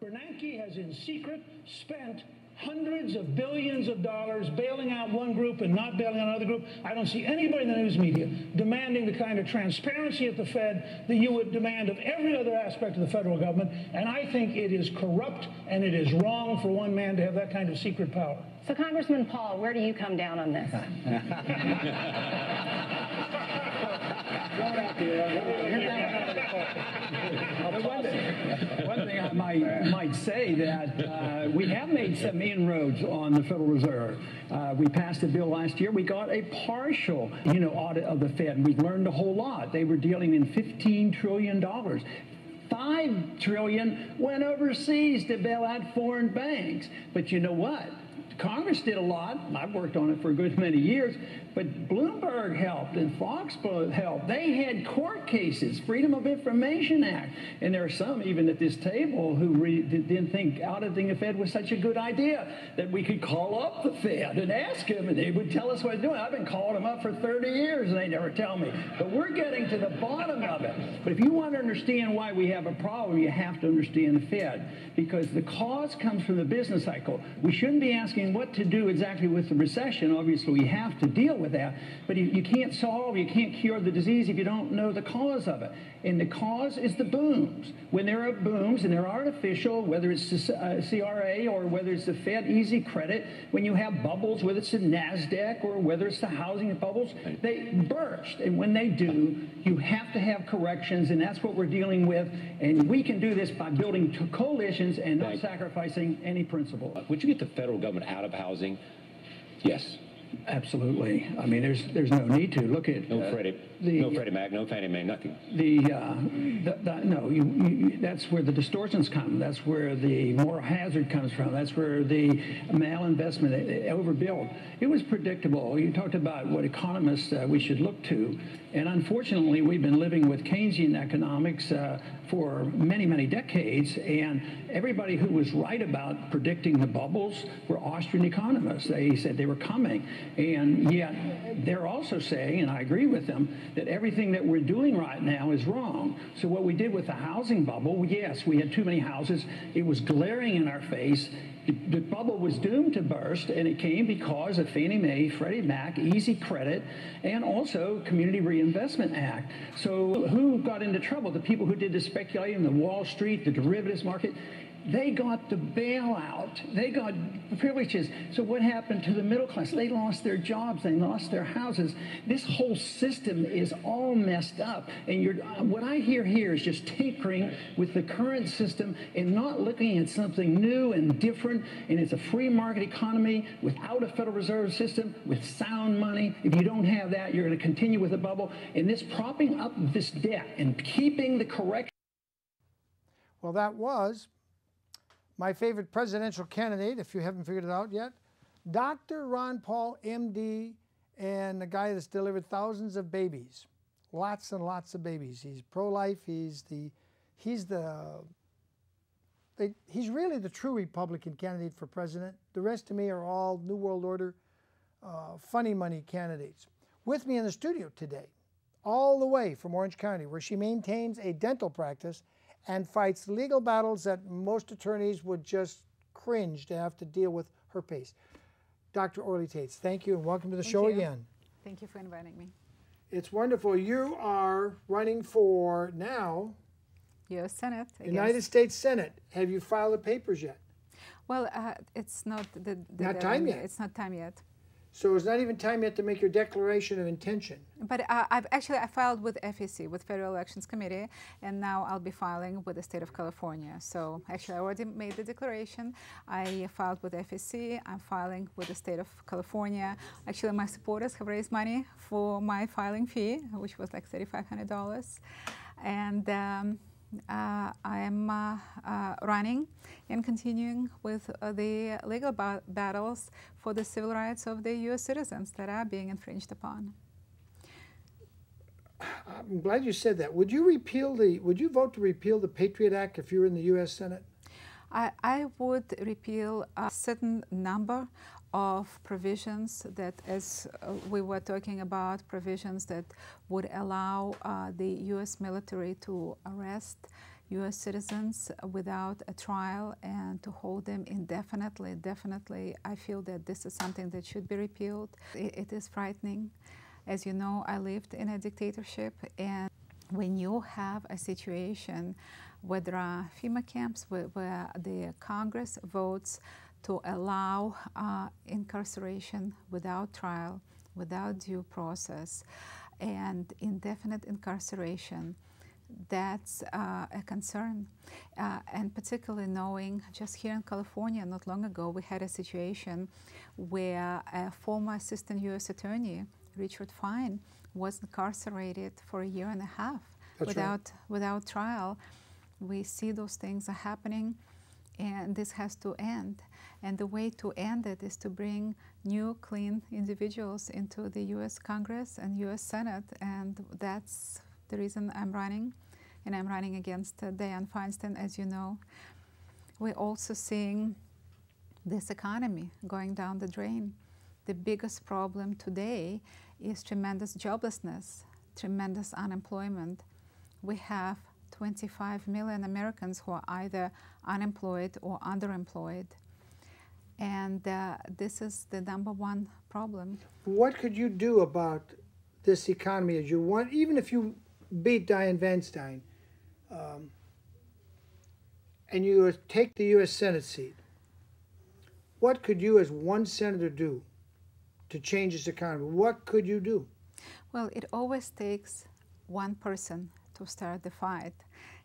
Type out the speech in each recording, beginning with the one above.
Bernanke has in secret spent hundreds of billions of dollars bailing out one group and not bailing out another group. I don't see anybody in the news media demanding the kind of transparency at the Fed that you would demand of every other aspect of the federal government. And I think it is corrupt and it is wrong for one man to have that kind of secret power. So, Congressman Paul, where do you come down on this? One thing I might say that we have made some inroads on the Federal Reserve. We passed a bill last year. We got a partial, audit of the Fed, and we learned a whole lot. They were dealing in $15 trillion. $5 trillion went overseas to bail out foreign banks. But you know what? Congress did a lot. I've worked on it for a good many years, but Bloomberg helped and Fox helped. They had court cases, Freedom of Information Act, and there are some even at this table who didn't think auditing the Fed was such a good idea, that we could call up the Fed and ask them, and they would tell us what they're doing. I've been calling them up for 30 years, and they never tell me. But we're getting to the bottom of it. But if you want to understand why we have a problem, you have to understand the Fed, because the cause comes from the business cycle. We shouldn't be asking what to do exactly with the recession. Obviously, we have to deal with that, but you can't solve, you can't cure the disease if you don't know the cause of it. And the cause is the booms. When there are booms, and they're artificial, whether it's the CRA or whether it's the Fed easy credit, when you have bubbles, whether it's the NASDAQ or whether it's the housing bubbles, they burst. And when they do, you have to have corrections, and that's what we're dealing with. And we can do this by building coalitions and not sacrificing any principle. Would you get the federal government out of housing? Yes. Absolutely. I mean, there's no need to. Look at no Freddie Mac, no Fannie Mae, nothing. That's where the distortions come. That's where the moral hazard comes from. That's where the malinvestment, overbuild. It was predictable. You talked about what economists we should look to, and unfortunately, we've been living with Keynesian economics for many, many decades, and everybody who was right about predicting the bubbles were Austrian economists. They said they were coming, and yet they're also saying, and I agree with them, that everything that we're doing right now is wrong. So what we did with the housing bubble, yes, we had too many houses. It was glaring in our face. The bubble was doomed to burst, and it came because of Fannie Mae, Freddie Mac, easy credit, and also Community Reinvestment Act. So who got into trouble? The people who did the speculating, the Wall Street, the derivatives market. They got the bailout. They got privileges. So what happened to the middle class? They lost their jobs. They lost their houses. This whole system is all messed up. And what I hear here is just tinkering with the current system and not looking at something new and different. And it's a free market economy without a Federal Reserve System, with sound money. If you don't have that, you're going to continue with the bubble. And this propping up this debt and keeping the correction. Well, that was my favorite presidential candidate, if you haven't figured it out yet, Dr. Ron Paul, MD, and the guy that's delivered thousands of babies, lots and lots of babies. He's pro-life. He's really the true Republican candidate for president. The rest to me are all New World Order, funny money candidates. With me in the studio today, all the way from Orange County, where she maintains a dental practice and fights legal battles that most attorneys would just cringe to have to deal with her pace. Dr. Orly Taitz, thank you and welcome to the show again. Thank you for inviting me. It's wonderful. You are running for now U.S. Senate. United States Senate. Have you filed the papers yet? Well, it's not not time yet. It's not time yet. So it's not even time yet to make your declaration of intention. But I filed with FEC, with Federal Elections Committee, and now I'll be filing with the state of California. So actually, I already made the declaration. I filed with FEC. I'm filing with the state of California. Actually, my supporters have raised money for my filing fee, which was like $3,500, and I am running and continuing with the legal battles for the civil rights of the U.S. citizens that are being infringed upon. I'm glad you said that. Would you vote to repeal the Patriot Act if you were in the U.S. Senate? I would repeal a certain number of provisions that, as we were talking about, provisions that would allow the U.S. military to arrest, U.S. citizens without a trial and to hold them indefinitely. Definitely, I feel that this is something that should be repealed. It is frightening. As you know, I lived in a dictatorship, and when you have a situation where there are FEMA camps, where the Congress votes to allow incarceration without trial, without due process, and indefinite incarceration, that's a concern. And particularly knowing, just here in California, not long ago, we had a situation where a former assistant U.S. attorney, Richard Fine, was incarcerated for 1.5 years without trial. We see those things are happening, and this has to end. And the way to end it is to bring new, clean individuals into the U.S. Congress and U.S. Senate, and that's the reason I'm running, and I'm running against Dianne Feinstein, as you know. We're also seeing this economy going down the drain. The biggest problem today is tremendous joblessness, tremendous unemployment. We have 25 million Americans who are either unemployed or underemployed. And this is the #1 problem. What could you do about this economy as you want, even if you beat Dianne Feinstein, and you take the U.S. Senate seat? What could you as one senator do to change this economy? What could you do? Well, it always takes one person to start the fight.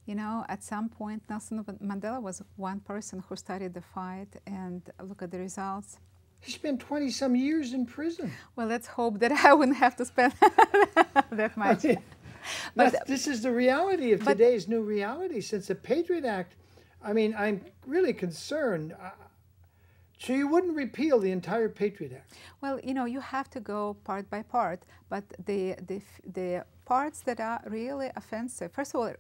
You know, at some point, Nelson Mandela was one person who started the fight, and look at the results. He spent 20-some years in prison. Well, let's hope that I wouldn't have to spend that much. But this is the reality of today's new reality. Since the Patriot Act, I mean, I'm really concerned. So you wouldn't repeal the entire Patriot Act? Well, you know, you have to go part by part, but the parts that are really offensive, first of all,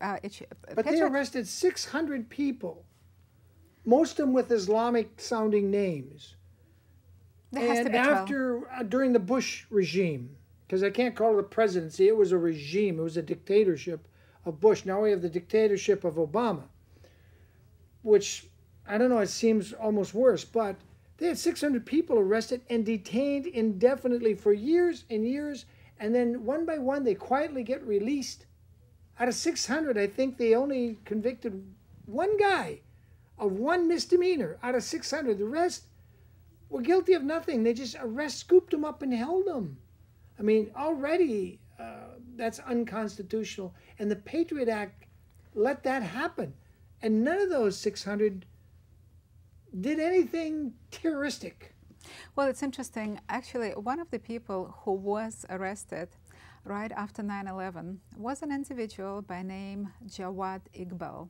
but they arrested 600 people, most of them with Islamic-sounding names. And after, during the Bush regime, because I can't call it a presidency, it was a regime, it was a dictatorship of Bush. Now we have the dictatorship of Obama, which, I don't know, it seems almost worse, but they had 600 people arrested and detained indefinitely for years and years, and then one by one they quietly get released. Out of 600, I think they only convicted one guy of one misdemeanor out of 600. The rest were guilty of nothing. They just scooped them up and held them. I mean, already that's unconstitutional, and the Patriot Act let that happen. And none of those 600 did anything terroristic. Well, it's interesting. Actually, one of the people who was arrested right after 9/11 was an individual by name Jawad Iqbal.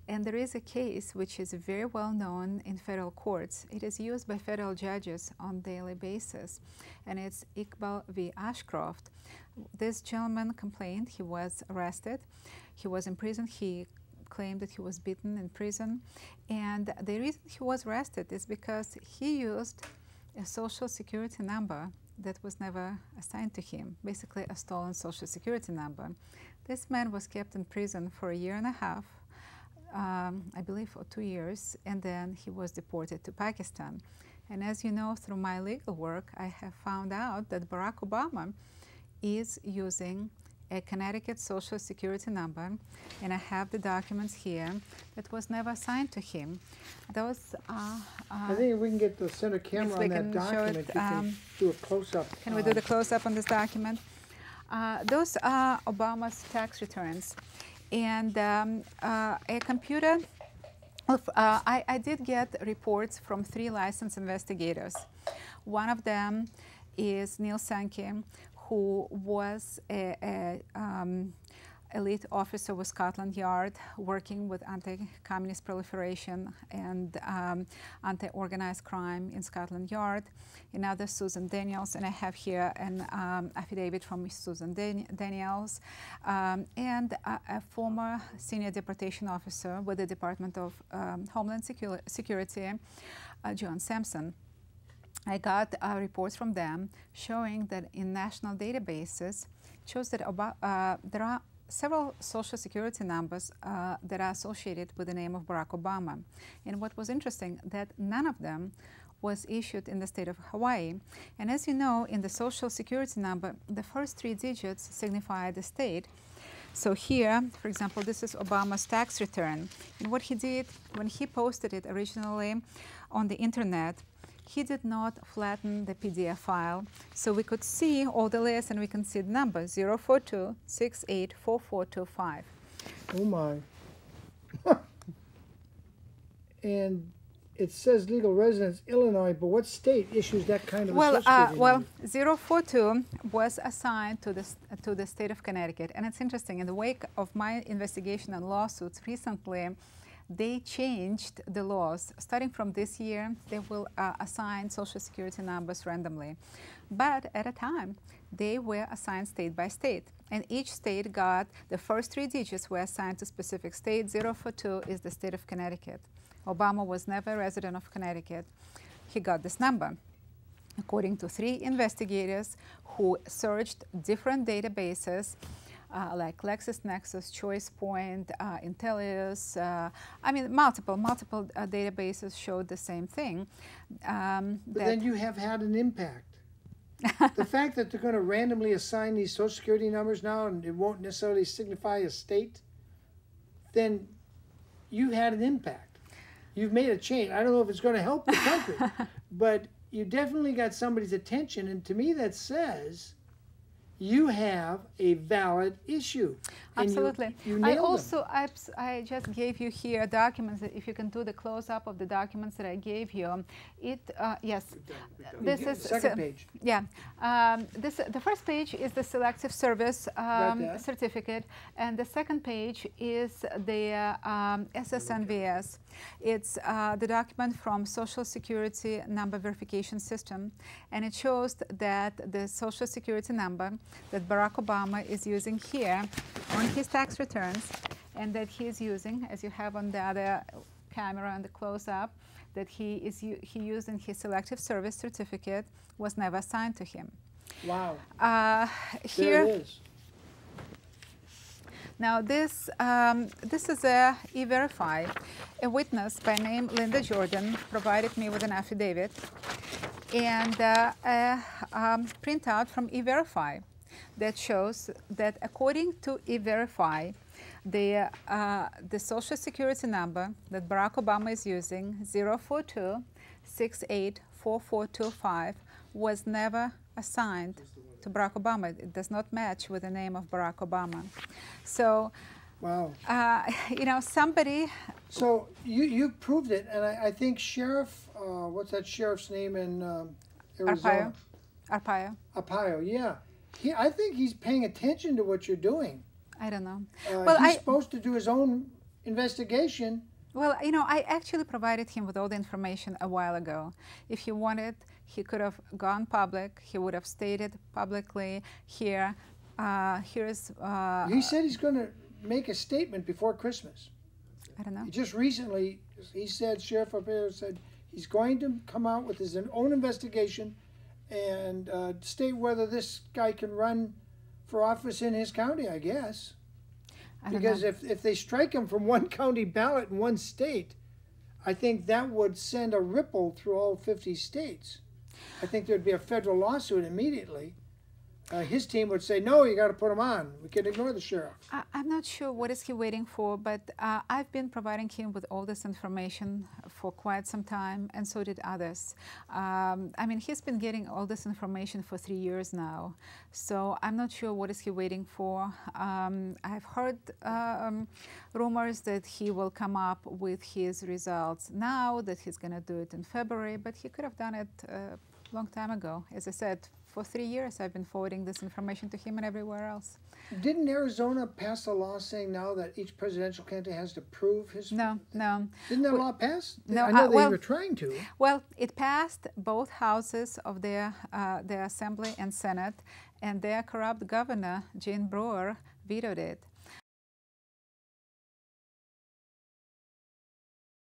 And there is a case which is very well known in federal courts. It is used by federal judges on a daily basis, and it's Iqbal v. Ashcroft. This gentleman complained he was arrested. He was in prison. He claimed that he was beaten in prison, and the reason he was arrested is because he used a social security number that was never assigned to him, basically a stolen social security number. This man was kept in prison for 1.5 years, I believe for 2 years, and then he was deported to Pakistan. And as you know, through my legal work, I have found out that Barack Obama is using a Connecticut social security number, and I have the documents here that was never assigned to him. Those are... I think if we can get the center camera on that document, you can do a close-up. Can we do the close-up on this document? Those are Obama's tax returns. And a computer, I did get reports from 3 licensed investigators. One of them is Neil Sankey, who was an elite officer with Scotland Yard working with anti-communist proliferation and anti-organized crime in Scotland Yard. Another Susan Daniels, and I have here an affidavit from Susan Daniels, and a former senior deportation officer with the Department of Homeland Security, John Sampson. I got reports from them showing that in national databases, it shows that there are several social security numbers that are associated with the name of Barack Obama. And what was interesting, that none of them was issued in the state of Hawaii. And as you know, in the social security number, the first 3 digits signify the state. So here, for example, this is Obama's tax return. And what he did, when he posted it originally on the internet, he did not flatten the PDF file. So we could see all the layers, and we can see the number 042684425. Oh my. And it says legal residence Illinois, but what state issues that kind of a social security number? 042 was assigned to the state of Connecticut. And it's interesting, in the wake of my investigation and lawsuits recently, they changed the laws. Starting from this year, they will assign social security numbers randomly. But at a time, they were assigned state by state. And each state got the first 3 digits were assigned to specific state. 042 is the state of Connecticut. Obama was never a resident of Connecticut. He got this number, according to 3 investigators who searched different databases like LexisNexis, ChoicePoint, Intellius. I mean, multiple databases showed the same thing. But then you have had an impact. The fact that they're going to randomly assign these social security numbers now, and it won't necessarily signify a state, then you've had an impact. You've made a change. I don't know if it's going to help the country, but you definitely got somebody's attention, and to me that says you have a valid issue. Absolutely. You nailed them. I just gave you here documents. If you can do the close-up of the documents that I gave you, yes, this is second page. Yeah, the first page is the selective service certificate, and the second page is the SSNVS. It's the document from Social Security Number Verification System, and it shows that the Social Security number that Barack Obama is using here on his tax returns, and that he is using, as you have on the other camera on the close-up, that he used in his selective service certificate, was never assigned to him. Wow. Here, there it is. Now this is a E-Verify. A witness by name Linda Jordan provided me with an affidavit and a printout from E-Verify that shows that according to E-Verify, the Social Security number that Barack Obama is using, 042684425, was never assigned to Barack Obama. It does not match with the name of Barack Obama. So, wow. You know, somebody... So you proved it, and I think Sheriff, what's that sheriff's name in Arizona? Arpaio. Arpaio, yeah. I think he's paying attention to what you're doing. I don't know. Well, he's supposed to do his own investigation. Well, you know, I actually provided him with all the information a while ago. If he wanted, he could have gone public. He would have stated publicly here, here's... he said he's going to make a statement before Christmas. I don't know. Just recently, he said, Sheriff Arpaio said, he's going to come out with his own investigation and state whether this guy can run for office in his county, I guess. Because if they strike him from one county ballot in one state, I think that would send a ripple through all 50 states. I think there'd be a federal lawsuit immediately. His team would say, no, you got to put him on. We can ignore the sheriff. I'm not sure what is he waiting for, but I've been providing him with all this information for quite some time, and so did others. I mean, he's been getting all this information for 3 years now, so I'm not sure what is he waiting for. I've heard rumors that he will come up with his results now, that he's going to do it in February, but he could have done it a long time ago. As I said, for 3 years, I've been forwarding this information to him and everywhere else. Didn't Arizona pass a law saying now that each presidential candidate has to prove his... No. Didn't that law pass? No. I know they were trying to. Well, it passed both houses of the Assembly and Senate, and their corrupt governor, Jane Brewer, vetoed it.